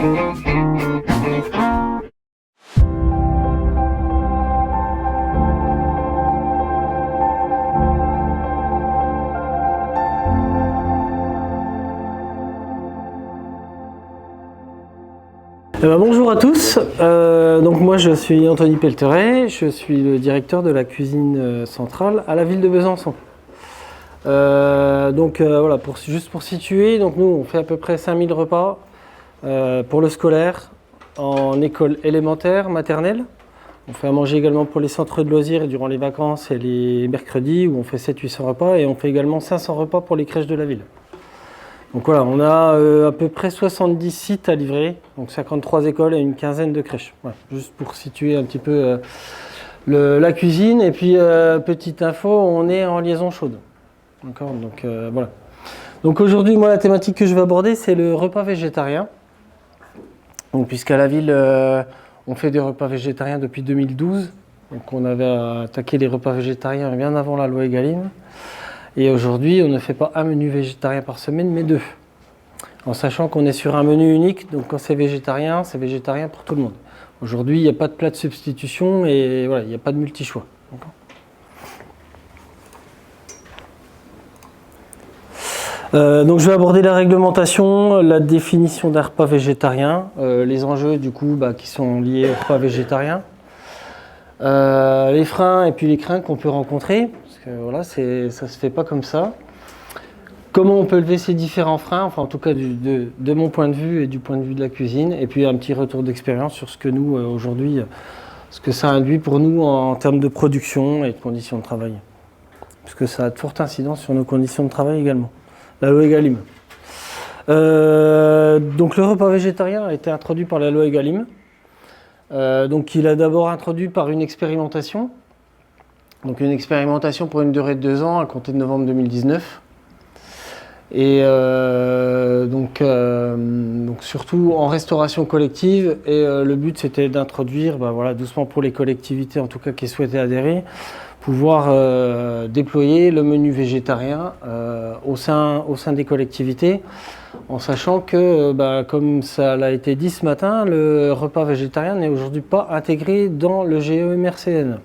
Bonjour à tous, donc moi je suis Anthony Pelteret, je suis le directeur de la cuisine centrale à la ville de Besançon. Voilà, juste pour situer, donc nous on fait à peu près 5000 repas pour le scolaire, en école élémentaire, maternelle. On fait à manger également pour les centres de loisirs durant les vacances et les mercredis où on fait 700-800 repas, et on fait également 500 repas pour les crèches de la ville. Donc voilà, on a à peu près 70 sites à livrer, donc 53 écoles et une quinzaine de crèches. Voilà, juste pour situer un petit peu la cuisine. Et puis, petite info, on est en liaison chaude. D'accord, donc voilà. Donc aujourd'hui, moi, la thématique que je vais aborder, c'est le repas végétarien. Donc, puisqu'à la ville, on fait des repas végétariens depuis 2012. Donc on avait attaqué les repas végétariens bien avant la loi Egalim. Et aujourd'hui, on ne fait pas un menu végétarien par semaine, mais 2. En sachant qu'on est sur un menu unique, donc quand c'est végétarien pour tout le monde. Aujourd'hui, il n'y a pas de plat de substitution et voilà, il n'y a pas de multi-choix. Donc je vais aborder la réglementation, la définition d'un repas végétarien, les enjeux du coup qui sont liés au repas végétarien, les freins et puis les craintes qu'on peut rencontrer. Voilà, ça ne se fait pas comme ça. Comment on peut lever ces différents freins, enfin en tout cas de mon point de vue et du point de vue de la cuisine, et puis un petit retour d'expérience sur ce que nous aujourd'hui, ce que ça induit pour nous en termes de production et de conditions de travail. Parce que ça a de fortes incidences sur nos conditions de travail également. La loi Egalim. Donc le repas végétarien a été introduit par la loi Egalim. Donc il a d'abord introduit par une expérimentation. Donc une expérimentation pour une durée de 2 ans à compter de novembre 2019. Et donc surtout en restauration collective. Et le but c'était d'introduire, voilà, doucement pour les collectivités en tout cas qui souhaitaient adhérer, pouvoir déployer le menu végétarien au sein des collectivités, en sachant que, comme ça l'a été dit ce matin, le repas végétarien n'est aujourd'hui pas intégré dans le GEMRCN.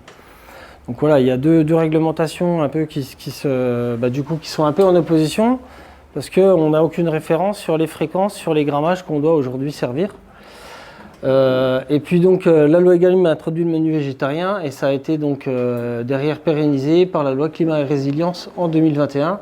Donc voilà, il y a deux réglementations un peu qui sont un peu en opposition, parce qu'on n'a aucune référence sur les fréquences, sur les grammages qu'on doit aujourd'hui servir. Et puis donc la loi Egalim a introduit le menu végétarien et ça a été donc derrière pérennisé par la loi Climat et Résilience en 2021,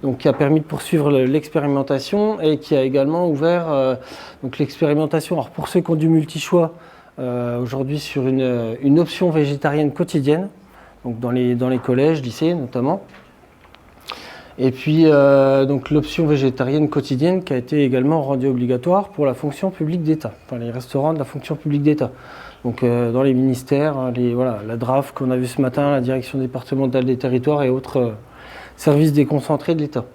donc qui a permis de poursuivre l'expérimentation et qui a également ouvert donc l'expérimentation. Alors pour ceux qui ont du multi-choix, aujourd'hui sur une option végétarienne quotidienne, donc dans les collèges, lycées notamment. Et puis donc l'option végétarienne quotidienne qui a été également rendue obligatoire pour la fonction publique d'État, enfin les restaurants de la fonction publique d'État. Donc dans les ministères, la DRAF qu'on a vu ce matin, la direction départementale des territoires et autres services déconcentrés de l'État.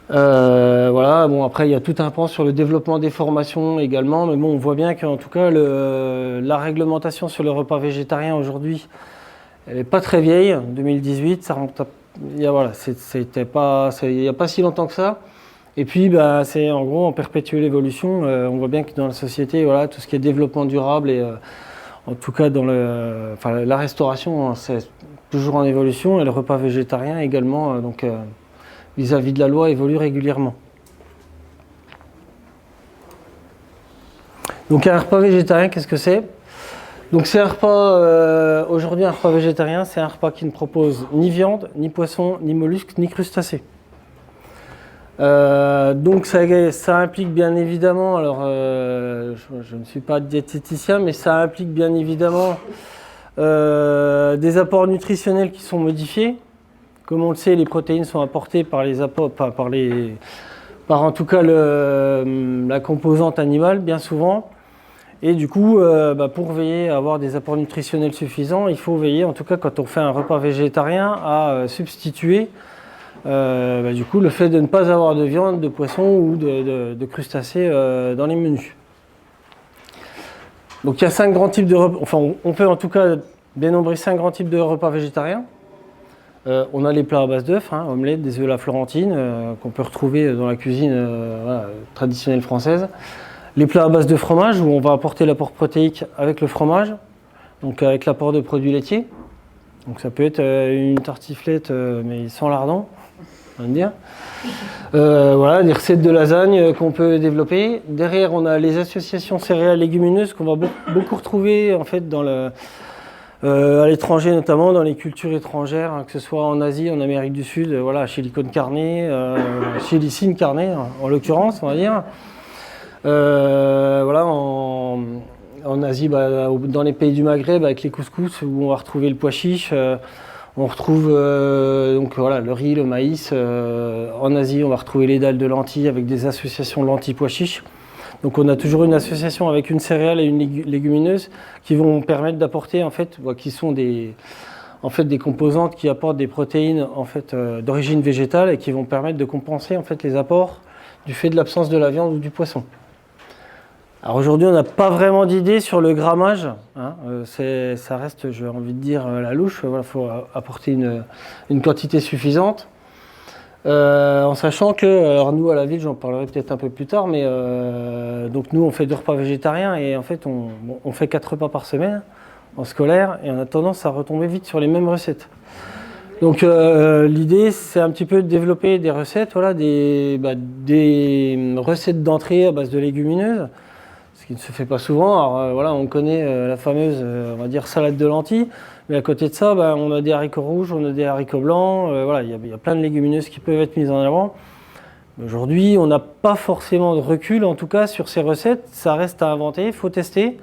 Voilà, bon après il y a tout un pan sur le développement des formations également, mais bon on voit bien qu'en tout cas la réglementation sur le repas végétarien aujourd'hui, elle n'est pas très vieille, 2018, ça remonte à, il n'y a pas si longtemps que ça. Et puis c'est en gros en perpétuelle évolution, on voit bien que dans la société, voilà, tout ce qui est développement durable et en tout cas dans la restauration, c'est toujours en évolution, et le repas végétarien également, vis-à-vis de la loi, évolue régulièrement. Donc un repas végétarien, qu'est-ce que c'est ? Donc c'est un repas, aujourd'hui un repas végétarien, c'est un repas qui ne propose ni viande, ni poisson, ni mollusques, ni crustacés. Donc ça implique bien évidemment, alors je ne suis pas diététicien, mais ça implique bien évidemment des apports nutritionnels qui sont modifiés. Comme on le sait, les protéines sont apportées par en tout cas la composante animale bien souvent. Et du coup, pour veiller à avoir des apports nutritionnels suffisants, il faut veiller, en tout cas quand on fait un repas végétarien, à substituer du coup le fait de ne pas avoir de viande, de poisson ou de crustacés dans les menus. Donc il y a 5 grands types de repas, enfin on peut en tout cas dénombrer 5 grands types de repas végétariens. On a les plats à base d'œufs, hein, omelettes, des œufs à la florentine, qu'on peut retrouver dans la cuisine voilà, traditionnelle française. Les plats à base de fromage, où on va apporter l'apport protéique avec le fromage, donc avec l'apport de produits laitiers. Donc ça peut être une tartiflette, mais sans lardon, on va dire. Voilà, des recettes de lasagne qu'on peut développer. Derrière, on a les associations céréales légumineuses qu'on va beaucoup retrouver en fait, à l'étranger, notamment dans les cultures étrangères, hein, que ce soit en Asie, en Amérique du Sud, voilà, chili con carne, chili sin carne, en l'occurrence, on va dire. Voilà, en Asie, dans les pays du Maghreb, avec les couscous, où on va retrouver le pois chiche. On retrouve donc, voilà, le riz, le maïs. En Asie, on va retrouver les dalles de lentilles avec des associations lentilles pois chiches. Donc on a toujours une association avec une céréale et une légumineuse qui vont permettre d'apporter, en fait, qui sont des composantes qui apportent des protéines en fait, d'origine végétale et qui vont permettre de compenser en fait, les apports du fait de l'absence de la viande ou du poisson. Alors aujourd'hui, on n'a pas vraiment d'idée sur le grammage, hein. Ça reste, j'ai envie de dire, la louche. Voilà, faut apporter une quantité suffisante. En sachant que, alors nous à la ville, j'en parlerai peut-être un peu plus tard, mais donc nous on fait 2 repas végétariens et en fait on fait 4 repas par semaine en scolaire et on a tendance à retomber vite sur les mêmes recettes. Donc l'idée c'est un petit peu de développer des recettes, voilà, des recettes d'entrée à base de légumineuses. Ce qui ne se fait pas souvent. Alors voilà, on connaît la fameuse, on va dire, salade de lentilles, mais à côté de ça, on a des haricots rouges, on a des haricots blancs, voilà, il y a plein de légumineuses qui peuvent être mises en avant. Aujourd'hui, on n'a pas forcément de recul, en tout cas, sur ces recettes. Ça reste à inventer, il faut tester.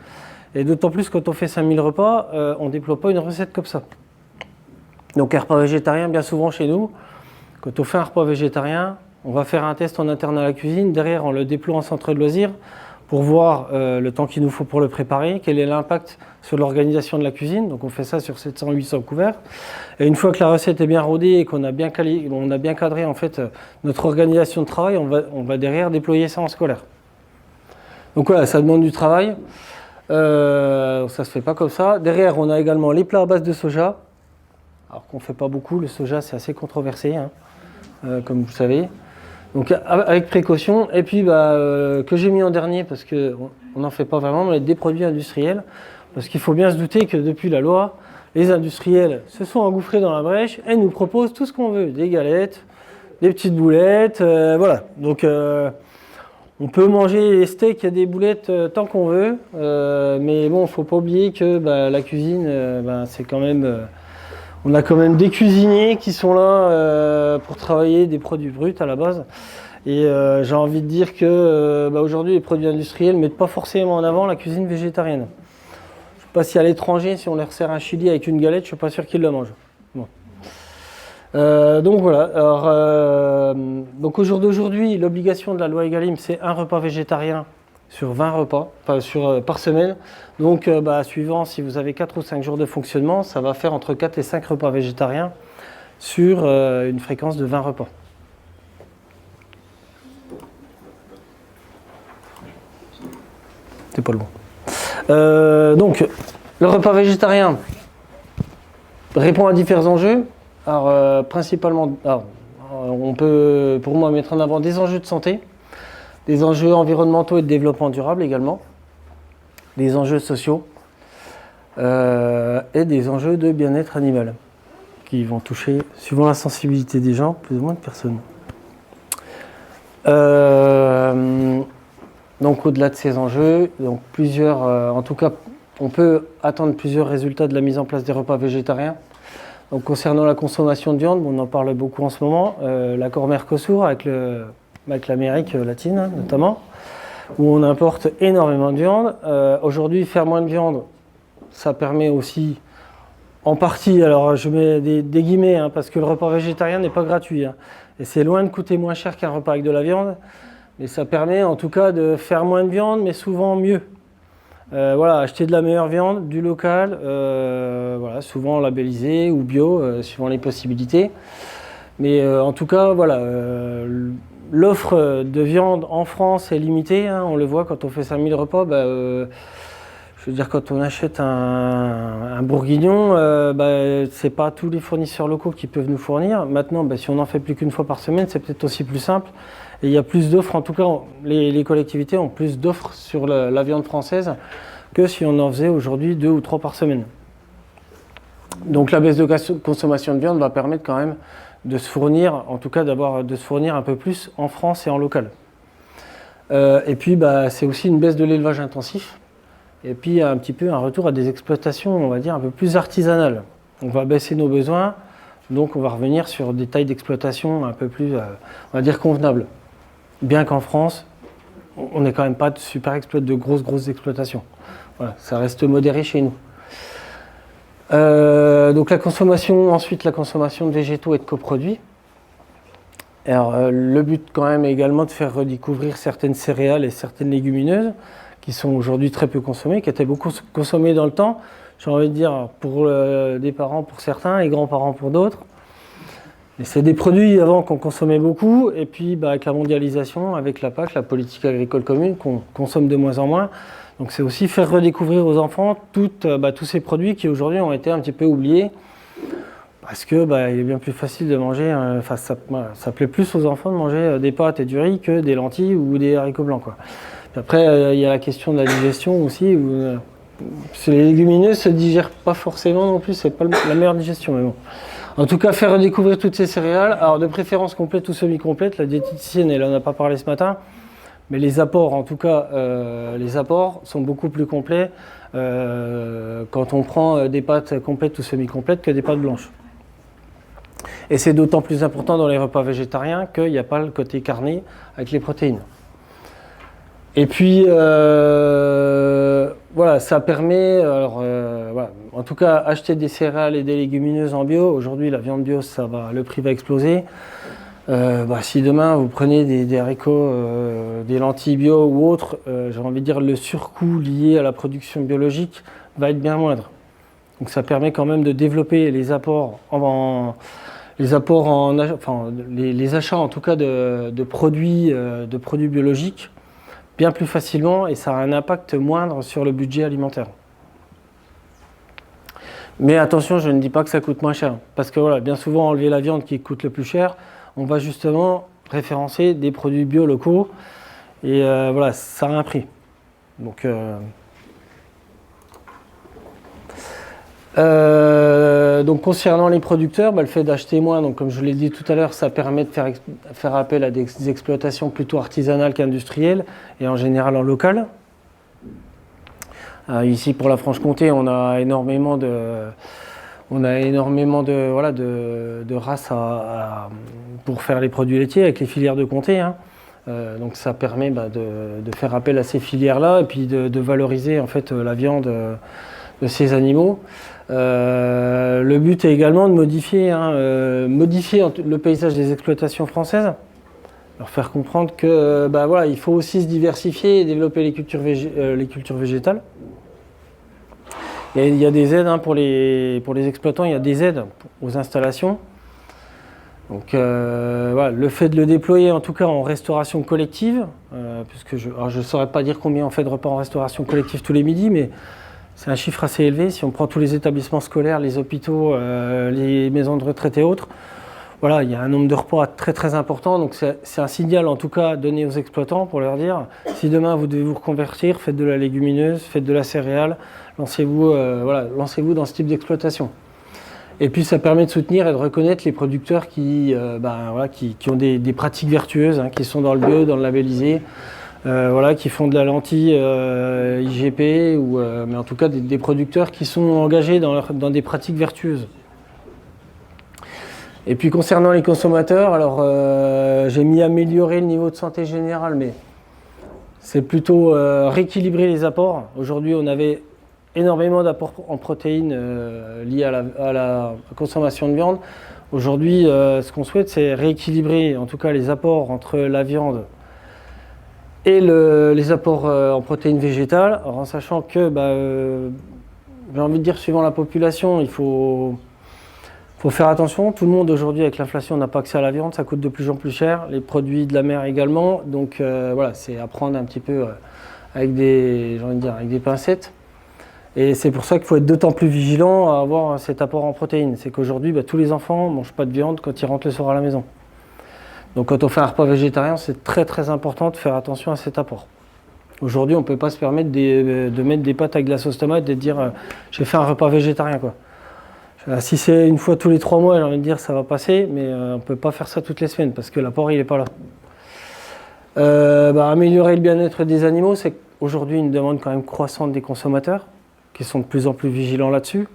Et d'autant plus quand on fait 5000 repas, on ne déploie pas une recette comme ça. Donc un repas végétarien, bien souvent chez nous, quand on fait un repas végétarien, on va faire un test en interne à la cuisine. Derrière, on le déploie en centre de loisirs pour voir le temps qu'il nous faut pour le préparer, quel est l'impact sur l'organisation de la cuisine. Donc on fait ça sur 700-800 couverts. Et une fois que la recette est bien rodée et qu'on a bien cadré en fait, notre organisation de travail, on va derrière déployer ça en scolaire. Donc voilà, ça demande du travail. Ça ne se fait pas comme ça. Derrière, on a également les plats à base de soja. Alors qu'on ne fait pas beaucoup, le soja c'est assez controversé, hein, comme vous savez. Donc avec précaution, et puis que j'ai mis en dernier parce qu'on n'en fait pas vraiment, mais des produits industriels, parce qu'il faut bien se douter que depuis la loi, les industriels se sont engouffrés dans la brèche et nous proposent tout ce qu'on veut, des galettes, des petites boulettes, voilà. Donc on peut manger les steaks et des boulettes tant qu'on veut, mais bon, il ne faut pas oublier que la cuisine, c'est quand même... on a quand même des cuisiniers qui sont là pour travailler des produits bruts à la base. Et j'ai envie de dire que aujourd'hui, les produits industriels ne mettent pas forcément en avant la cuisine végétarienne. Je ne sais pas si à l'étranger, si on leur sert un chili avec une galette, je ne suis pas sûr qu'ils le mangent. Bon. Donc voilà. Alors, donc au jour d'aujourd'hui, l'obligation de la loi Egalim, c'est un repas végétarien sur 20 repas par semaine. Donc, suivant si vous avez 4 ou 5 jours de fonctionnement, ça va faire entre 4 et 5 repas végétariens sur une fréquence de 20 repas. C'est pas le bon. Donc, le repas végétarien répond à différents enjeux. Alors, principalement, on peut, pour moi, mettre en avant des enjeux de santé, des enjeux environnementaux et de développement durable également, des enjeux sociaux et des enjeux de bien-être animal qui vont toucher, suivant la sensibilité des gens, plus ou moins de personnes. Donc au-delà de ces enjeux, donc en tout cas, on peut attendre plusieurs résultats de la mise en place des repas végétariens. Donc concernant la consommation de viande, on en parle beaucoup en ce moment, l'accord Mercosur avec l'Amérique latine notamment, où on importe énormément de viande. Aujourd'hui, faire moins de viande, ça permet aussi, en partie, alors je mets des guillemets, hein, parce que le repas végétarien n'est pas gratuit, hein, et c'est loin de coûter moins cher qu'un repas avec de la viande, mais ça permet en tout cas de faire moins de viande, mais souvent mieux. Voilà, acheter de la meilleure viande, du local, voilà, souvent labellisé ou bio, suivant les possibilités. Mais en tout cas, voilà, l'offre de viande en France est limitée, hein, on le voit quand on fait 5000 repas. Je veux dire, quand on achète un bourguignon, c'est pas tous les fournisseurs locaux qui peuvent nous fournir. Maintenant, si on n'en fait plus qu'une fois par semaine, c'est peut-être aussi plus simple. Et il y a plus d'offres, en tout cas, les collectivités ont plus d'offres sur la viande française que si on en faisait aujourd'hui 2 ou 3 par semaine. Donc la baisse de consommation de viande va permettre quand même de se fournir, en tout cas de se fournir un peu plus en France et en local. Et puis c'est aussi une baisse de l'élevage intensif. Et puis un petit peu un retour à des exploitations, on va dire, un peu plus artisanales. On va baisser nos besoins, donc on va revenir sur des tailles d'exploitation un peu plus, on va dire, convenables. Bien qu'en France, on n'est quand même pas de grosses exploitations. Voilà, ça reste modéré chez nous. Donc ensuite la consommation de végétaux et de coproduits. Alors, le but quand même est également de faire redécouvrir certaines céréales et certaines légumineuses qui sont aujourd'hui très peu consommées, qui étaient beaucoup consommées dans le temps, j'ai envie de dire pour des parents pour certains et grands-parents pour d'autres. Et c'est des produits avant qu'on consommait beaucoup, et puis avec la mondialisation, avec la PAC, la politique agricole commune, qu'on consomme de moins en moins. Donc c'est aussi faire redécouvrir aux enfants tous ces produits qui aujourd'hui ont été un petit peu oubliés, parce que il est bien plus facile de manger, ça plaît plus aux enfants de manger des pâtes et du riz que des lentilles ou des haricots blancs, quoi. Après, il y a la question de la digestion aussi, où les légumineuses ne se digèrent pas forcément non plus, c'est pas la meilleure digestion, mais bon. En tout cas, faire redécouvrir toutes ces céréales, alors de préférence complète ou semi-complète, la diététicienne, elle n'en a pas parlé ce matin, mais les apports, en tout cas, les apports sont beaucoup plus complets quand on prend des pâtes complètes ou semi-complètes que des pâtes blanches. Et c'est d'autant plus important dans les repas végétariens qu'il n'y a pas le côté carné avec les protéines. Et puis, ça permet, en tout cas, acheter des céréales et des légumineuses en bio. Aujourd'hui, la viande bio, le prix va exploser. Si demain, vous prenez des haricots, des lentilles bio ou autres, j'ai envie de dire le surcoût lié à la production biologique va être bien moindre. Donc, ça permet quand même de développer les apports les achats en tout cas de produits biologiques bien plus facilement, et ça a un impact moindre sur le budget alimentaire. Mais attention, je ne dis pas que ça coûte moins cher, parce que bien souvent enlever la viande qui coûte le plus cher, on va justement référencer des produits bio locaux, et ça a un prix. Donc concernant les producteurs, le fait d'acheter moins, donc comme je l'ai dit tout à l'heure, ça permet de faire appel à des exploitations plutôt artisanales qu'industrielles, et en général en local. Ici pour la Franche-Comté, on a énormément de races pour faire les produits laitiers avec les filières de comté. Donc ça permet de faire appel à ces filières-là, et puis de valoriser en fait la viande de ces animaux. Le but est également de modifier le paysage des exploitations françaises, leur faire comprendre que il faut aussi se diversifier et développer les cultures végétales. Et il y a des aides pour les exploitants, il y a des aides aux installations. Donc le fait de le déployer en tout cas en restauration collective, puisque je ne saurais pas dire combien on fait de repas en restauration collective tous les midis, mais c'est un chiffre assez élevé. Si on prend tous les établissements scolaires, les hôpitaux, les maisons de retraite et autres, il y a un nombre de repas très très important. Donc c'est un signal en tout cas donné aux exploitants pour leur dire, si demain vous devez vous reconvertir, faites de la légumineuse, faites de la céréale, lancez-vous dans ce type d'exploitation. Et puis ça permet de soutenir et de reconnaître les producteurs qui ont des pratiques vertueuses, qui sont dans le bio, dans le labellisé, qui font de la lentille IGP, mais en tout cas des producteurs qui sont engagés dans des pratiques vertueuses. Et puis concernant les consommateurs, j'ai mis améliorer le niveau de santé générale, mais c'est plutôt rééquilibrer les apports. Aujourd'hui, on avait énormément d'apports en protéines liés à la consommation de viande. Aujourd'hui, ce qu'on souhaite, c'est rééquilibrer en tout cas les apports entre la viande et les apports en protéines végétales, en sachant que, j'ai envie de dire, suivant la population, il faut faire attention. Tout le monde aujourd'hui, avec l'inflation, n'a pas accès à la viande, ça coûte de plus en plus cher, les produits de la mer également. Donc c'est à prendre un petit peu avec des pincettes. Et c'est pour ça qu'il faut être d'autant plus vigilant à avoir cet apport en protéines. C'est qu'aujourd'hui, tous les enfants ne mangent pas de viande quand ils rentrent le soir à la maison. Donc quand on fait un repas végétarien, c'est très très important de faire attention à cet apport. Aujourd'hui, on ne peut pas se permettre de mettre des pâtes avec de la sauce tomate et de dire j'ai fait un repas végétarien, quoi. Si c'est une fois tous les 3 mois, j'ai envie de dire ça va passer, mais on ne peut pas faire ça toutes les semaines parce que l'apport il n'est pas là. Améliorer le bien-être des animaux, c'est aujourd'hui une demande quand même croissante des consommateurs qui sont de plus en plus vigilants là-dessus.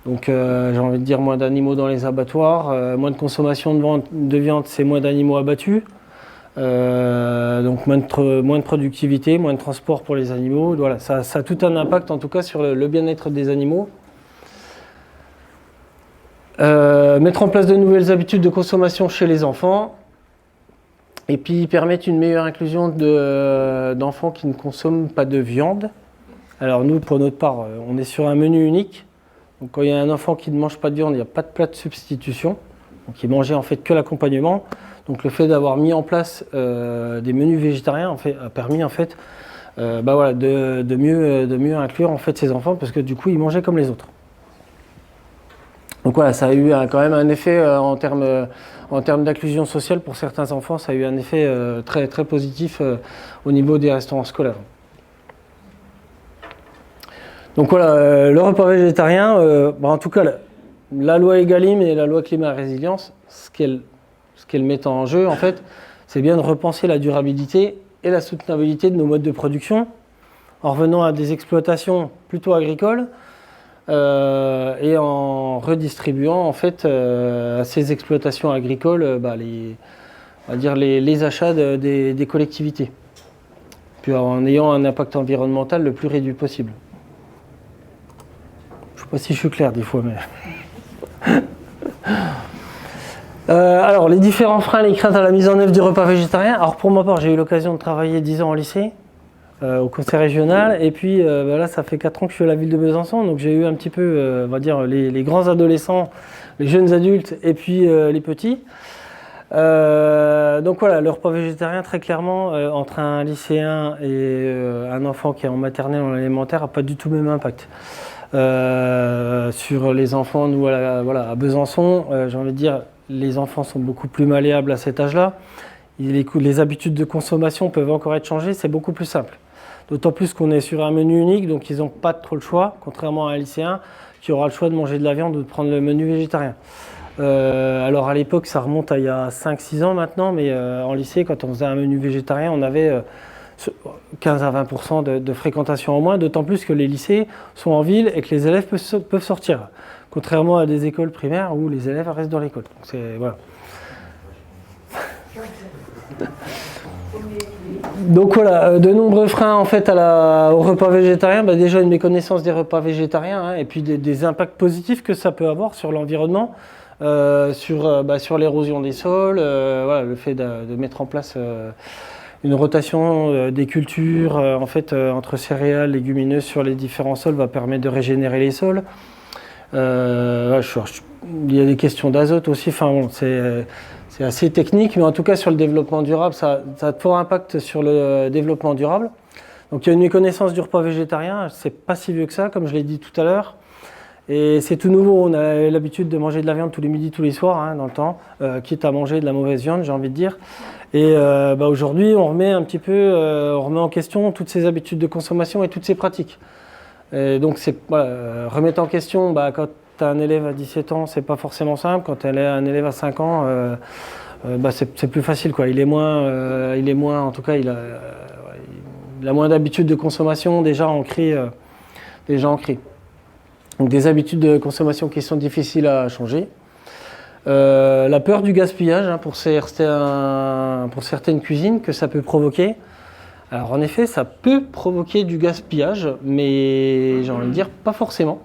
Donc j'ai envie de dire moins d'animaux dans les abattoirs, moins de consommation de viande, c'est moins d'animaux abattus. Donc moins de productivité, moins de transport pour les animaux. Voilà, ça a tout un impact en tout cas sur le bien-être des animaux. Mettre en place de nouvelles habitudes de consommation chez les enfants et puis permettre une meilleure inclusion d'enfants qui ne consomment pas de viande. Alors nous, pour notre part, on est sur un menu unique. Donc quand il y a un enfant qui ne mange pas de viande, il n'y a pas de plat de substitution. Donc il mangeait en fait que l'accompagnement. Donc le fait d'avoir mis en place des menus végétariens a permis en fait de mieux inclure en fait ces enfants parce que du coup ils mangeaient comme les autres. Donc voilà, ça a eu quand même un effet en termes d'inclusion sociale pour certains enfants, ça a eu un effet très, très positif au niveau des restaurants scolaires. Donc voilà, le repas végétarien, en tout cas la loi Egalim et la loi Climat et Résilience, ce qu'elles mettent en jeu en fait, c'est bien de repenser la durabilité et la soutenabilité de nos modes de production en revenant à des exploitations plutôt agricoles. Et en redistribuant en fait à ces exploitations agricoles les achats des collectivités, puis en ayant un impact environnemental le plus réduit possible. Je ne sais pas si je suis clair des fois, mais alors les différents freins, les craintes à la mise en œuvre du repas végétarien. Alors pour ma part, j'ai eu l'occasion de travailler 10 ans en lycée. Au conseil régional, et puis là ça fait 4 ans que je suis à la ville de Besançon, donc j'ai eu un petit peu, on va dire, les grands adolescents, les jeunes adultes et puis les petits. Donc voilà, le repas végétarien très clairement entre un lycéen et un enfant qui est en maternelle ou en élémentaire n'a pas du tout le même impact. Sur les enfants, nous à Besançon, j'ai envie de dire, les enfants sont beaucoup plus malléables à cet âge-là. Les habitudes de consommation peuvent encore être changées, c'est beaucoup plus simple. D'autant plus qu'on est sur un menu unique, donc ils n'ont pas trop le choix, contrairement à un lycéen qui aura le choix de manger de la viande ou de prendre le menu végétarien. Alors à l'époque, ça remonte à il y a 5-6 ans maintenant, mais en lycée, quand on faisait un menu végétarien, on avait 15 à 20% de fréquentation en moins, d'autant plus que les lycées sont en ville et que les élèves peuvent sortir, contrairement à des écoles primaires où les élèves restent dans l'école. Voilà. Donc voilà, de nombreux freins en fait au repas végétarien. Déjà une méconnaissance des repas végétariens et puis des impacts positifs que ça peut avoir sur l'environnement, sur l'érosion des sols, le fait de mettre en place une rotation des cultures entre céréales, légumineuses sur les différents sols va permettre de régénérer les sols. Il y a des questions d'azote aussi, c'est assez technique, mais en tout cas sur le développement durable, ça a de forts impacts sur le développement durable. Donc il y a une méconnaissance du repas végétarien, c'est pas si vieux que ça, comme je l'ai dit tout à l'heure. Et c'est tout nouveau, on a l'habitude de manger de la viande tous les midis, tous les soirs, dans le temps, quitte à manger de la mauvaise viande, j'ai envie de dire. Et aujourd'hui, on remet en question toutes ces habitudes de consommation et toutes ces pratiques. Et donc remettre en question, quand tu as un élève à 17 ans, c'est pas forcément simple. Quand tu as un élève à 5 ans, c'est plus facile, quoi. Il est moins, en tout cas, il a moins d'habitudes de consommation déjà ancrées. Donc des habitudes de consommation qui sont difficiles à changer. La peur du gaspillage pour certaines cuisines que ça peut provoquer. Alors en effet, ça peut provoquer du gaspillage, mais j'ai envie de dire pas forcément.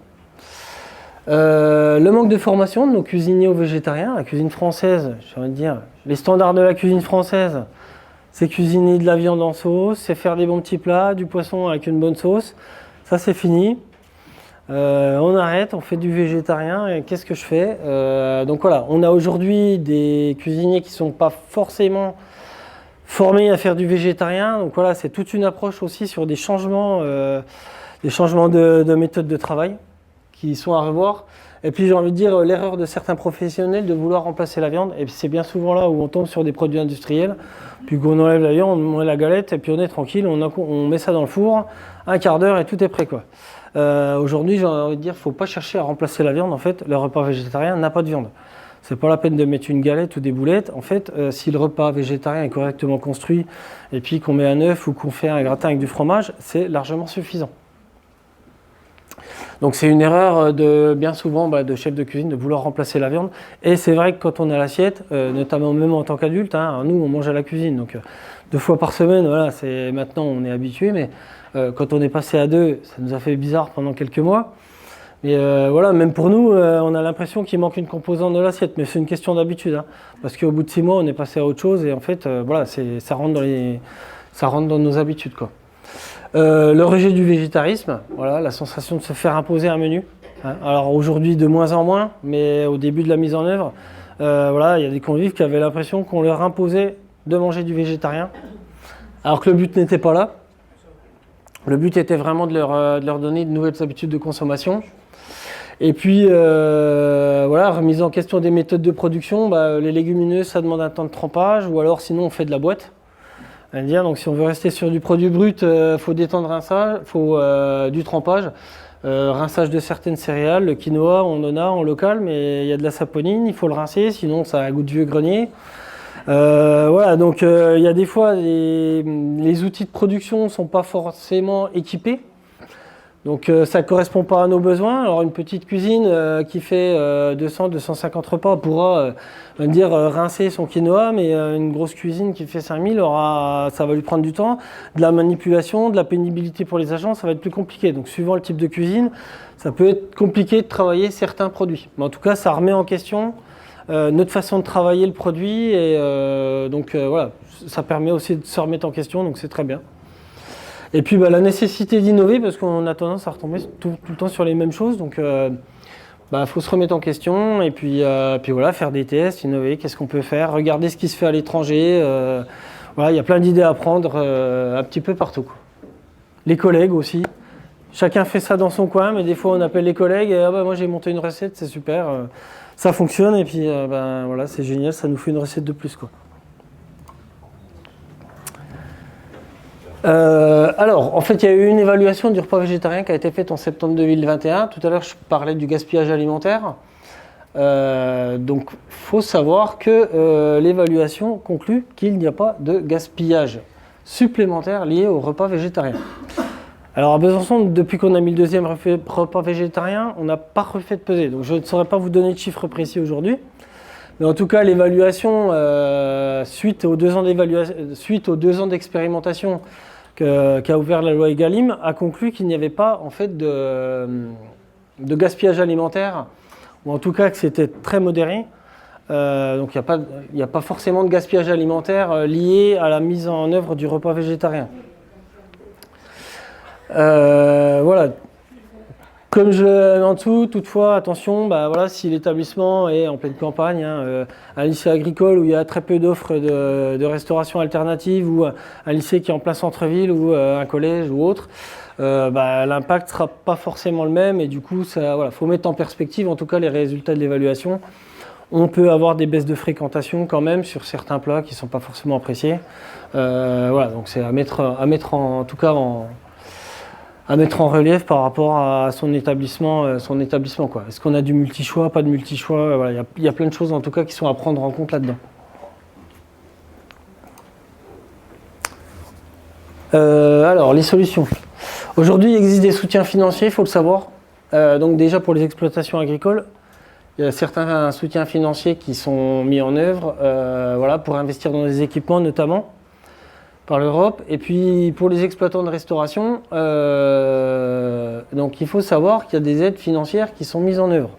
Le manque de formation de nos cuisiniers aux végétariens, la cuisine française, j'ai envie de dire, les standards de la cuisine française, c'est cuisiner de la viande en sauce, c'est faire des bons petits plats, du poisson avec une bonne sauce, ça c'est fini. On arrête, on fait du végétarien et qu'est-ce que je fais donc voilà, on a aujourd'hui des cuisiniers qui ne sont pas forcément formés à faire du végétarien, donc voilà, c'est toute une approche aussi sur des changements des changements de méthode de travail qui sont à revoir. Et puis j'ai envie de dire l'erreur de certains professionnels de vouloir remplacer la viande. Et c'est bien souvent là où on tombe sur des produits industriels. Puis qu'on enlève la viande, on met la galette et puis on est tranquille, on met ça dans le four, un quart d'heure et tout est prêt, quoi. Aujourd'hui, j'ai envie de dire, il ne faut pas chercher à remplacer la viande. En fait, le repas végétarien n'a pas de viande. C'est pas la peine de mettre une galette ou des boulettes. En fait, si le repas végétarien est correctement construit et puis qu'on met un œuf ou qu'on fait un gratin avec du fromage, c'est largement suffisant. Donc c'est une erreur bien souvent de chef de cuisine de vouloir remplacer la viande. Et c'est vrai que quand on a l'assiette, notamment même en tant qu'adulte, hein, nous on mange à la cuisine, donc 2 fois par semaine, voilà, maintenant on est habitué, mais quand on est passé à 2, ça nous a fait bizarre pendant quelques mois. Mais voilà, même pour nous, on a l'impression qu'il manque une composante de l'assiette, mais c'est une question d'habitude, hein, parce qu'au bout de 6 mois, on est passé à autre chose et en fait, voilà, ça rentre dans nos habitudes, quoi. Le rejet du végétarisme, voilà, la sensation de se faire imposer un menu. Hein. Alors aujourd'hui de moins en moins, mais au début de la mise en œuvre, voilà, il y a des convives qui avaient l'impression qu'on leur imposait de manger du végétarien, alors que le but n'était pas là. Le but était vraiment de leur donner de nouvelles habitudes de consommation. Et puis, voilà, remise en question des méthodes de production, les légumineuses, ça demande un temps de trempage, ou alors sinon on fait de la boîte. Donc si on veut rester sur du produit brut, faut détendre rinçage, faut du trempage, rinçage de certaines céréales, le quinoa, on en a en local, mais il y a de la saponine, il faut le rincer, sinon ça a un goût de vieux grenier. Voilà, donc il y a des fois les outils de production ne sont pas forcément équipés. Donc ça ne correspond pas à nos besoins. Alors une petite cuisine qui fait 200-250 repas pourra dire rincer son quinoa, mais une grosse cuisine qui fait 5000, ça va lui prendre du temps, de la manipulation, de la pénibilité pour les agents, ça va être plus compliqué. Donc suivant le type de cuisine, ça peut être compliqué de travailler certains produits. Mais en tout cas, ça remet en question notre façon de travailler le produit et donc voilà, ça permet aussi de se remettre en question, donc c'est très bien. Et puis la nécessité d'innover parce qu'on a tendance à retomber tout le temps sur les mêmes choses. Donc faut se remettre en question et puis voilà, faire des tests, innover, qu'est-ce qu'on peut faire, regarder ce qui se fait à l'étranger. Voilà, il y a plein d'idées à prendre un petit peu partout, quoi. Les collègues aussi. Chacun fait ça dans son coin, mais des fois on appelle les collègues et moi j'ai monté une recette, c'est super, ça fonctionne et puis voilà, c'est génial, ça nous fait une recette de plus, quoi. Alors, en fait, il y a eu une évaluation du repas végétarien qui a été faite en septembre 2021. Tout à l'heure, je parlais du gaspillage alimentaire. Donc, il faut savoir que l'évaluation conclut qu'il n'y a pas de gaspillage supplémentaire lié au repas végétarien. Alors, à Besançon, depuis qu'on a mis le 2e repas végétarien, on n'a pas refait de pesée. Donc, je ne saurais pas vous donner de chiffres précis aujourd'hui. Mais en tout cas, l'évaluation, suite aux 2 ans d'expérimentation qu'a ouvert la loi Egalim, a conclu qu'il n'y avait pas en fait de gaspillage alimentaire, ou en tout cas que c'était très modéré. Donc il n'y a pas forcément de gaspillage alimentaire lié à la mise en œuvre du repas végétarien. Voilà. Comme je l'ai en dessous, toutefois, attention, voilà, si l'établissement est en pleine campagne, un lycée agricole où il y a très peu d'offres de restauration alternative, ou un lycée qui est en plein centre-ville, ou un collège ou autre, l'impact ne sera pas forcément le même et du coup, voilà, faut mettre en perspective en tout cas les résultats de l'évaluation. On peut avoir des baisses de fréquentation quand même sur certains plats qui ne sont pas forcément appréciés. Voilà, donc c'est à mettre en tout cas à mettre en relief par rapport à son établissement, quoi. Est-ce qu'on a du multi-choix, pas de multi-choix? Voilà, il y a plein de choses en tout cas qui sont à prendre en compte là-dedans. Alors, les solutions. Aujourd'hui, il existe des soutiens financiers, il faut le savoir. Donc déjà pour les exploitations agricoles, il y a certains soutiens financiers qui sont mis en œuvre voilà, pour investir dans des équipements notamment, par l'Europe. Et puis pour les exploitants de restauration, donc il faut savoir qu'il y a des aides financières qui sont mises en œuvre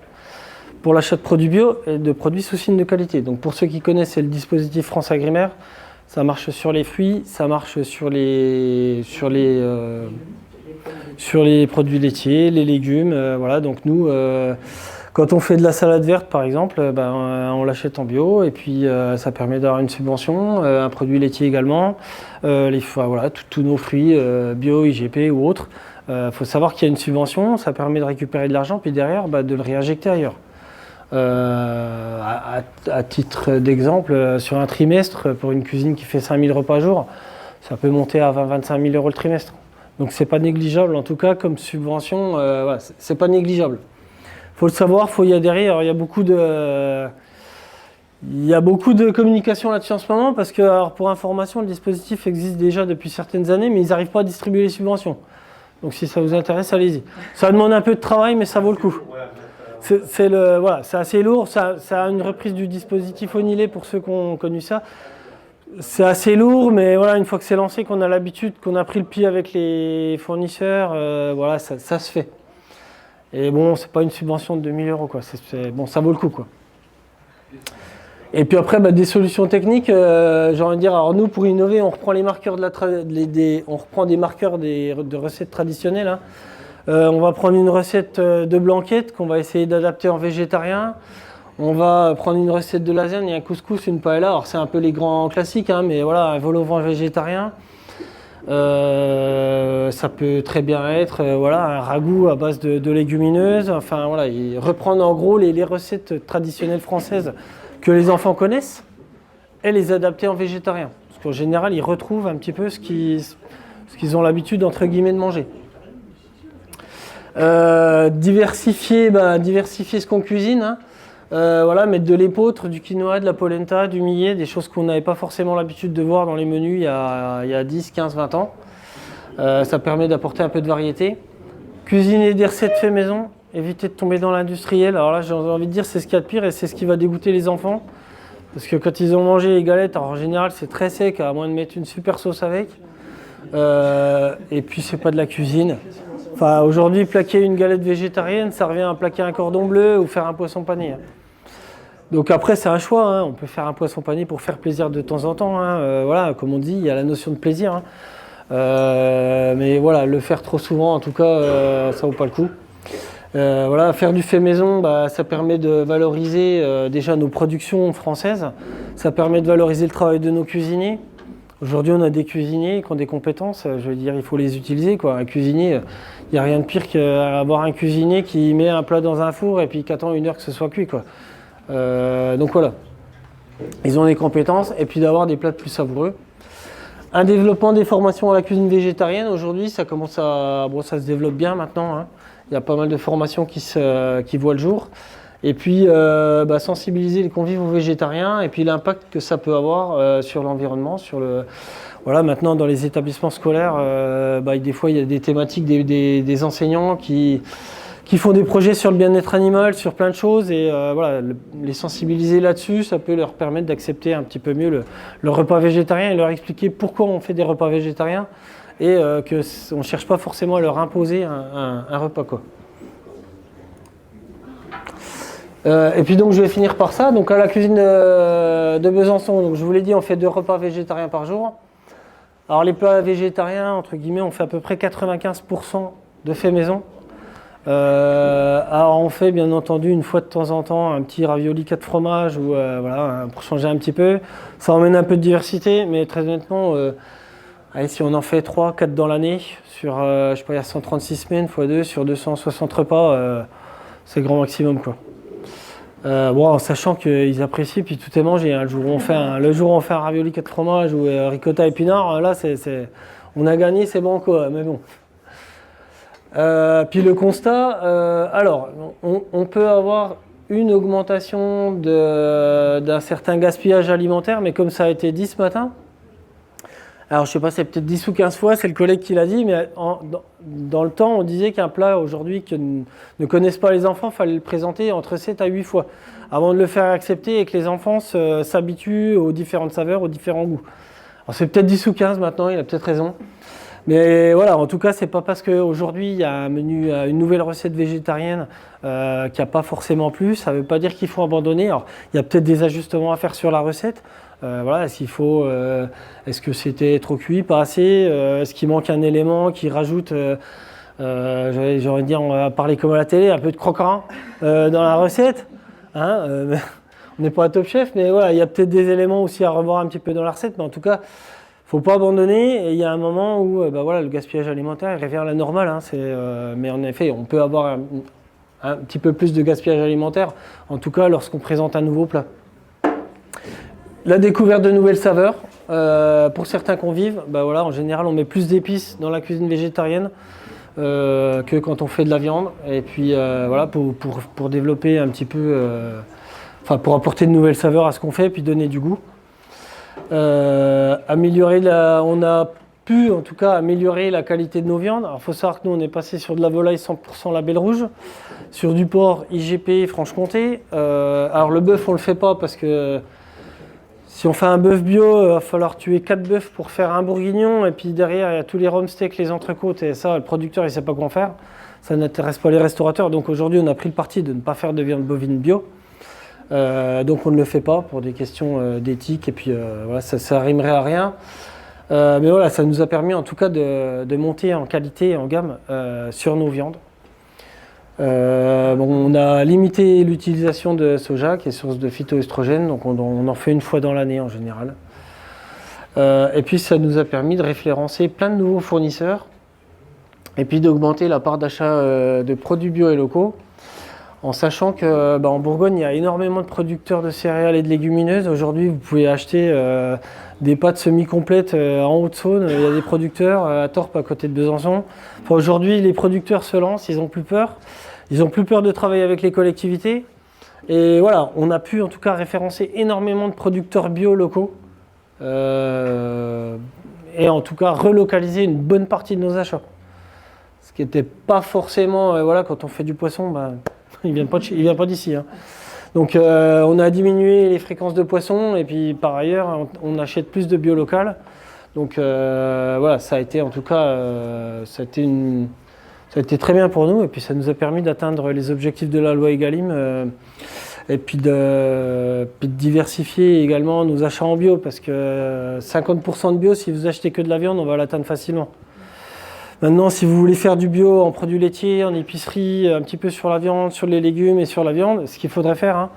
pour l'achat de produits bio et de produits sous signe de qualité. Donc pour ceux qui connaissent, c'est le dispositif France Agrimaire. Ça marche sur les fruits, ça marche sur les produits laitiers, les légumes. Voilà, donc nous, Quand on fait de la salade verte, par exemple, on l'achète en bio et puis ça permet d'avoir une subvention, un produit laitier également, voilà, tous nos fruits bio, IGP ou autres. Faut savoir qu'il y a une subvention, ça permet de récupérer de l'argent puis derrière de le réinjecter ailleurs. À titre d'exemple, sur un trimestre, pour une cuisine qui fait 5000 repas jour, ça peut monter à 20-25 000 euros le trimestre. Donc c'est pas négligeable, en tout cas comme subvention, voilà, c'est pas négligeable. Faut le savoir, il y a derrière, il y a beaucoup de communication là-dessus en ce moment parce que, alors, pour information, le dispositif existe déjà depuis certaines années, mais ils n'arrivent pas à distribuer les subventions. Donc si ça vous intéresse, allez-y. Ça demande un peu de travail, mais ça vaut le coup. Voilà, c'est assez lourd, ça a une reprise du dispositif Onilé pour ceux qui ont connu ça. C'est assez lourd, mais voilà, une fois que c'est lancé, qu'on a l'habitude, qu'on a pris le pied avec les fournisseurs, voilà, ça se fait. Et bon, c'est pas une subvention de 2000 euros, quoi. Bon, ça vaut le coup, quoi. Et puis après, des solutions techniques, j'ai envie de dire, alors nous, pour innover, on reprend les marqueurs on reprend des marqueurs de recettes traditionnelles, hein. On va prendre une recette de blanquette qu'on va essayer d'adapter en végétarien. On va prendre une recette de lasagne, un couscous, une paella. Alors c'est un peu les grands classiques, hein, mais voilà, un vol au vent végétarien. Ça peut très bien être voilà, un ragoût à base de légumineuses. Enfin voilà, reprendre en gros les recettes traditionnelles françaises que les enfants connaissent et les adapter en végétarien. Parce qu'en général, ils retrouvent un petit peu ce qu'ils ont l'habitude entre guillemets de manger. Diversifier ce qu'on cuisine, hein. Voilà, mettre de l'épeautre, du quinoa, de la polenta, du millet, des choses qu'on n'avait pas forcément l'habitude de voir dans les menus il y a 10, 15, 20 ans. Ça permet d'apporter un peu de variété. Cuisiner des recettes fait maison, éviter de tomber dans l'industriel. Alors là, j'ai envie de dire, c'est ce qu'il y a de pire et c'est ce qui va dégoûter les enfants. Parce que quand ils ont mangé les galettes, alors en général, c'est très sec, à moins de mettre une super sauce avec. Et puis, c'est pas de la cuisine. Enfin, aujourd'hui, plaquer une galette végétarienne, ça revient à plaquer un cordon bleu ou faire un poisson pané. Donc après, c'est un choix, hein. On peut faire un poisson pané pour faire plaisir de temps en temps, hein. Voilà, comme on dit, il y a la notion de plaisir, hein. Mais voilà, le faire trop souvent, en tout cas, ça vaut pas le coup. Voilà, faire du fait maison, ça permet de valoriser déjà nos productions françaises. Ça permet de valoriser le travail de nos cuisiniers. Aujourd'hui, on a des cuisiniers qui ont des compétences, je veux dire, il faut les utiliser, quoi. Un cuisinier, il n'y a rien de pire qu'avoir un cuisinier qui met un plat dans un four et puis qui attend 1 heure que ce soit cuit, quoi. Donc voilà, ils ont des compétences et puis d'avoir des plats plus savoureux. Un développement des formations à la cuisine végétarienne, aujourd'hui, ça se développe bien maintenant, hein. Il y a pas mal de formations qui voient le jour. Et puis sensibiliser les convives aux végétariens et puis l'impact que ça peut avoir sur l'environnement, voilà, maintenant dans les établissements scolaires, des fois il y a des thématiques des enseignants qui font des projets sur le bien-être animal, sur plein de choses et voilà, les sensibiliser là-dessus, ça peut leur permettre d'accepter un petit peu mieux le repas végétarien et leur expliquer pourquoi on fait des repas végétariens et qu'on ne cherche pas forcément à leur imposer un repas, quoi. Et puis donc je vais finir par ça. Donc à la cuisine de Besançon, donc je vous l'ai dit, on fait 2 repas végétariens par jour. Alors les plats végétariens, entre guillemets, on fait à peu près 95% de fait maison. Alors on fait bien entendu une fois de temps en temps un petit ravioli 4 fromages ou voilà, pour changer un petit peu. Ça emmène un peu de diversité, mais très honnêtement, allez, si on en fait 3-4 dans l'année, sur je sais pas, il y a 136 semaines x 2 sur 260 repas, c'est le grand maximum, quoi. En sachant qu'ils apprécient, puis tout est mangé, hein. Le jour où on fait un ravioli 4 fromages ou ricotta épinards, là on a gagné, c'est bon, quoi, mais bon. Puis le constat, alors on peut avoir une augmentation d'un certain gaspillage alimentaire, mais comme ça a été dit ce matin, alors je sais pas, c'est peut-être 10 ou 15 fois, c'est le collègue qui l'a dit, mais dans le temps, on disait qu'un plat aujourd'hui que ne connaissent pas les enfants, il fallait le présenter entre 7 à 8 fois, avant de le faire accepter et que les enfants s'habituent aux différentes saveurs, aux différents goûts. Alors c'est peut-être 10 ou 15 maintenant, il a peut-être raison. Mais voilà, en tout cas, c'est pas parce qu'aujourd'hui il y a un menu, une nouvelle recette végétarienne qu'il n'y a pas forcément plus, ça ne veut pas dire qu'il faut abandonner. Alors il y a peut-être des ajustements à faire sur la recette. Voilà, est-ce que c'était trop cuit, pas assez, est-ce qu'il manque un élément qui rajoute J'ai envie de dire, on va parler comme à la télé, un peu de croquant dans la recette. Hein, on n'est pas à Top Chef, mais voilà, il y a peut-être des éléments aussi à revoir un petit peu dans la recette, mais en tout cas, faut pas abandonner. Et il y a un moment où bah voilà, le gaspillage alimentaire il revient à la normale. Hein, mais en effet, on peut avoir un petit peu plus de gaspillage alimentaire, en tout cas lorsqu'on présente un nouveau plat. La découverte de nouvelles saveurs. Pour certains convives, bah voilà, en général, on met plus d'épices dans la cuisine végétarienne que quand on fait de la viande. Et puis voilà, pour développer un petit peu, pour apporter de nouvelles saveurs à ce qu'on fait et puis donner du goût. On a pu en tout cas améliorer la qualité de nos viandes. Alors il faut savoir que nous on est passé sur de la volaille 100% label rouge, sur du porc IGP Franche-Comté. Alors le bœuf on le fait pas parce que si on fait un bœuf bio, il va falloir tuer 4 bœufs pour faire un bourguignon et puis derrière il y a tous les rumsteaks, les entrecôtes et ça le producteur il sait pas quoi en faire. Ça n'intéresse pas les restaurateurs donc aujourd'hui on a pris le parti de ne pas faire de viande bovine bio. Donc on ne le fait pas pour des questions d'éthique et puis voilà, ça rimerait à rien. Mais voilà, ça nous a permis en tout cas de monter en qualité et en gamme sur nos viandes. On a limité l'utilisation de soja qui est source de phytoestrogènes, donc on en fait une fois dans l'année en général. Et puis ça nous a permis de référencer plein de nouveaux fournisseurs et puis d'augmenter la part d'achat de produits bio et locaux. En sachant que en Bourgogne, il y a énormément de producteurs de céréales et de légumineuses. Aujourd'hui, vous pouvez acheter des pâtes semi-complètes en Haute-Saône. Il y a des producteurs à Torp, à côté de Besançon. Aujourd'hui, les producteurs se lancent, ils n'ont plus peur. Ils n'ont plus peur de travailler avec les collectivités. Et voilà, on a pu en tout cas référencer énormément de producteurs bio locaux. Et en tout cas, relocaliser une bonne partie de nos achats. Ce qui n'était pas forcément, voilà, quand on fait du poisson, il ne vient pas d'ici. Hein. Donc on a diminué les fréquences de poissons et puis par ailleurs on achète plus de bio local. Donc voilà, ça a été en tout cas ça a été très bien pour nous et puis ça nous a permis d'atteindre les objectifs de la loi Egalim et puis de diversifier également nos achats en bio parce que 50% de bio, si vous achetez que de la viande, on va l'atteindre facilement. Maintenant, si vous voulez faire du bio en produits laitiers, en épicerie, un petit peu sur la viande, sur les légumes et sur la viande, ce qu'il faudrait faire,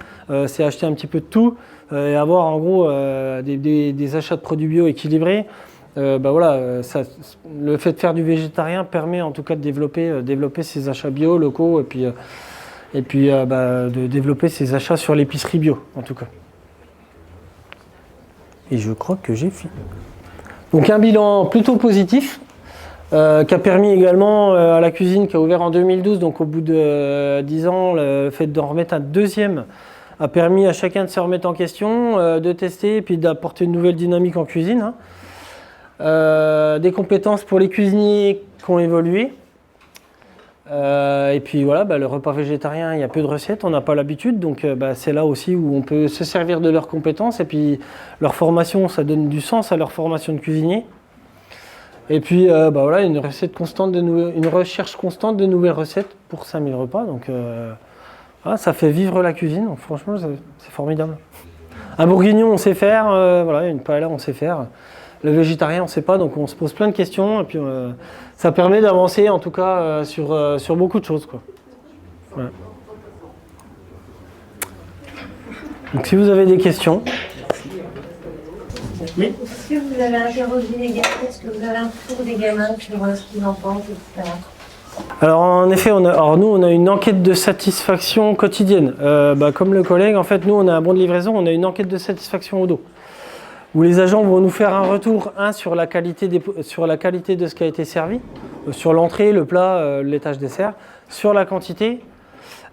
c'est acheter un petit peu de tout et avoir en gros des achats de produits bio équilibrés. Voilà, le fait de faire du végétarien permet en tout cas de développer ces achats bio locaux et puis de développer ces achats sur l'épicerie bio en tout cas. Et je crois que j'ai fini. Donc un bilan plutôt positif. Qui a permis également à la cuisine qui a ouvert en 2012, donc au bout de 10 ans, le fait de remettre un deuxième a permis à chacun de se remettre en question, de tester et puis d'apporter une nouvelle dynamique en cuisine. Des compétences pour les cuisiniers qui ont évolué. Et puis voilà, le repas végétarien, il y a peu de recettes, on n'a pas l'habitude, donc c'est là aussi où on peut se servir de leurs compétences et puis leur formation, ça donne du sens à leur formation de cuisinier. Et puis voilà, une recherche constante de nouvelles recettes pour 5000 repas. Donc voilà, ça fait vivre la cuisine. Donc, franchement, c'est formidable. Un bourguignon, on sait faire. Voilà, une paella, on sait faire. Le végétarien, on ne sait pas. Donc on se pose plein de questions. Et puis ça permet d'avancer en tout cas sur beaucoup de choses, quoi. Voilà. Donc si vous avez des questions. Oui. Est-ce que vous avez interrogé les gamins? Est-ce que vous avez un retour des gamins sur ce qu'ils en pensent, etc. Alors en effet, nous on a une enquête de satisfaction quotidienne. Comme le collègue, en fait nous on a un bon de livraison, on a une enquête de satisfaction au dos. Où les agents vont nous faire un retour, sur la qualité de ce qui a été servi, sur l'entrée, le plat, l'étage dessert, sur la quantité.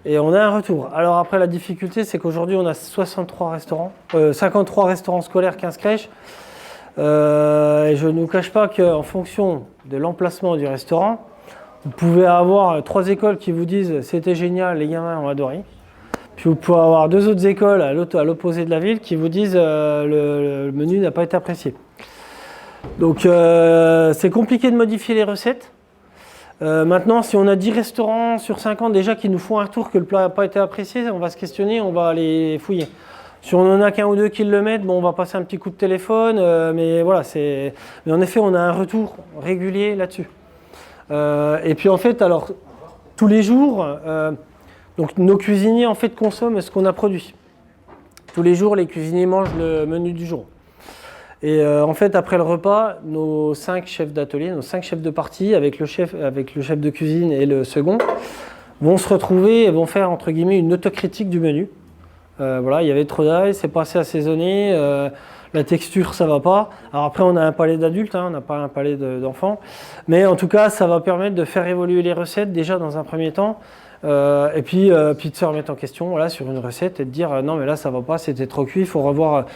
Et on a un retour. Alors après, la difficulté, c'est qu'aujourd'hui, on a 53 restaurants, 53 restaurants scolaires, 15 crèches. Et je ne vous cache pas qu'en fonction de l'emplacement du restaurant, vous pouvez avoir 3 écoles qui vous disent « c'était génial, les gamins ont adoré ». Puis vous pouvez avoir 2 autres écoles à l'opposé de la ville qui vous disent le menu n'a pas été apprécié. Donc c'est compliqué de modifier les recettes. Maintenant, si on a 10 restaurants sur 50 déjà qui nous font un retour que le plat n'a pas été apprécié, on va se questionner, on va aller fouiller. Si on en a qu'un ou deux qui le mettent, on va passer un petit coup de téléphone, mais voilà, mais en effet, on a un retour régulier là-dessus. Et puis en fait, alors tous les jours, donc nos cuisiniers en fait consomment ce qu'on a produit. Tous les jours, les cuisiniers mangent le menu du jour. Et en fait, après le repas, nos 5 chefs d'atelier, nos 5 chefs de partie, avec le chef de cuisine et le second, vont se retrouver et vont faire entre guillemets une autocritique du menu. Voilà, il y avait trop d'ail, c'est pas assez assaisonné, la texture ça va pas. Alors après, on a un palais d'adultes, hein, on n'a pas un palais d'enfants, mais en tout cas, ça va permettre de faire évoluer les recettes déjà dans un premier temps. Et puis de se remettre en question voilà, sur une recette et de dire non mais là ça va pas, c'était trop cuit, faut revoir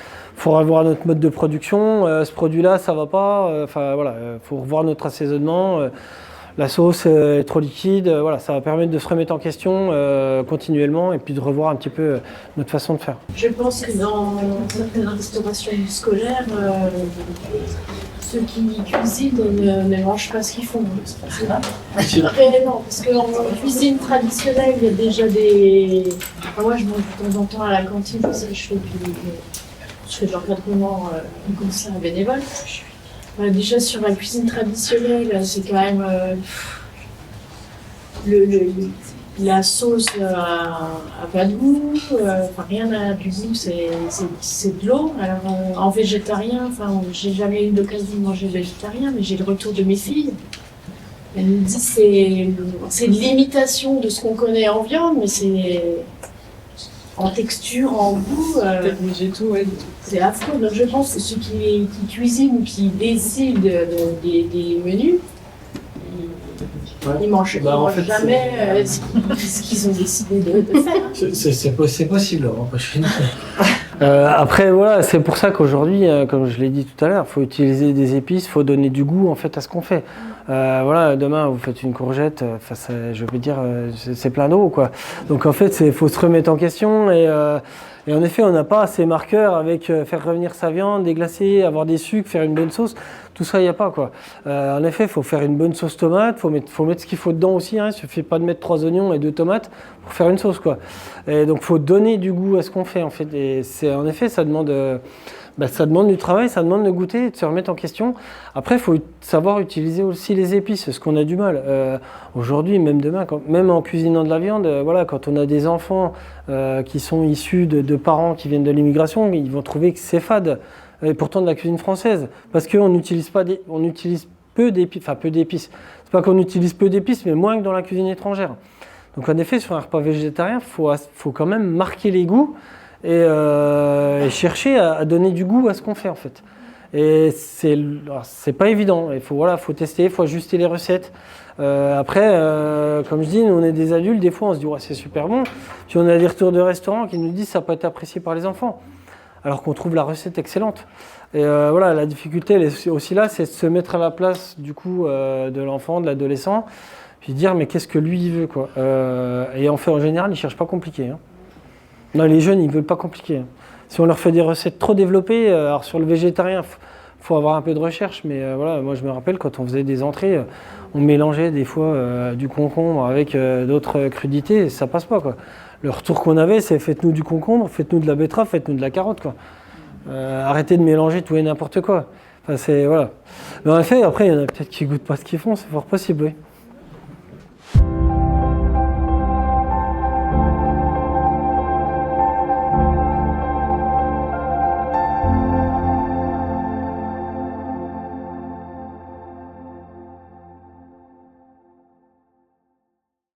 notre mode de production, ce produit-là ça va pas, enfin voilà, faut revoir notre assaisonnement, la sauce est trop liquide, voilà, ça va permettre de se remettre en question continuellement et puis de revoir un petit peu notre façon de faire. Je pense que dans certaines restaurations scolaires, ceux qui cuisinent ne mangent pas ce qu'ils font. Réellement, parce qu'en cuisine traditionnelle, il y a déjà des... Enfin, moi, je mange de temps en temps à la cantine parce que je fais de l'encadrement du concert bénévole. Déjà, sur la cuisine traditionnelle, c'est quand même... la sauce a pas de goût, rien n'a du goût, c'est de l'eau. Alors en végétarien, j'ai jamais eu l'occasion de manger végétarien, mais j'ai le retour de mes filles. Elles me disent c'est de l'imitation de ce qu'on connaît en viande, mais c'est en texture, en goût. C'est affreux. Donc je pense que ceux qui cuisinent ou qui décident des menus, ils mangent jamais ce qu'ils ont décidé de faire. C'est possible. Après, voilà, c'est pour ça qu'aujourd'hui, comme je l'ai dit tout à l'heure, il faut utiliser des épices, il faut donner du goût en fait à ce qu'on fait. Voilà, demain, vous faites une courgette, je veux dire, c'est plein d'eau, quoi. Donc en fait, il faut se remettre en question et en effet, on n'a pas ces marqueurs avec faire revenir sa viande, déglacer, avoir des sucres, faire une bonne sauce. Tout ça, il n'y a pas, quoi. En effet, il faut faire une bonne sauce tomate, faut mettre ce qu'il faut dedans aussi. Hein. Il ne suffit pas de mettre 3 oignons et 2 tomates pour faire une sauce, quoi. Et donc, il faut donner du goût à ce qu'on fait, en fait. Et en effet, ça demande du travail, ça demande de goûter, de se remettre en question. Après, il faut savoir utiliser aussi les épices, ce qu'on a du mal. Aujourd'hui, même demain, même en cuisinant de la viande, voilà, quand on a des enfants qui sont issus de parents qui viennent de l'immigration, ils vont trouver que c'est fade. Et pourtant de la cuisine française, parce qu'on n'utilise peu d'épices. Enfin, peu d'épices. C'est pas qu'on utilise peu d'épices, mais moins que dans la cuisine étrangère. Donc en effet, sur un repas végétarien, faut quand même marquer les goûts et chercher à donner du goût à ce qu'on fait en fait. Et c'est pas évident. Il faut tester, il faut ajuster les recettes. Après, comme je dis, nous on est des adultes, des fois on se dit ouais, c'est super bon. Puis on a des retours de restaurants qui nous disent ça n'a pas été apprécié par les enfants. Alors qu'on trouve la recette excellente. Et voilà, la difficulté elle est aussi là, c'est de se mettre à la place du coup de l'enfant, de l'adolescent, puis dire mais qu'est-ce que lui il veut quoi. Et en fait en général ils cherchent pas compliqué. Hein. Non, les jeunes ils veulent pas compliqué. Hein. Si on leur fait des recettes trop développées, alors sur le végétarien faut avoir un peu de recherche, mais voilà, moi je me rappelle quand on faisait des entrées, on mélangeait des fois du concombre avec d'autres crudités, et ça passe pas quoi. Le retour qu'on avait, c'est faites-nous du concombre, faites-nous de la betterave, faites-nous de la carotte, quoi. Arrêtez de mélanger tout et n'importe quoi. Enfin, voilà. Mais en effet, après, il y en a peut-être qui goûtent pas ce qu'ils font, c'est fort possible, oui.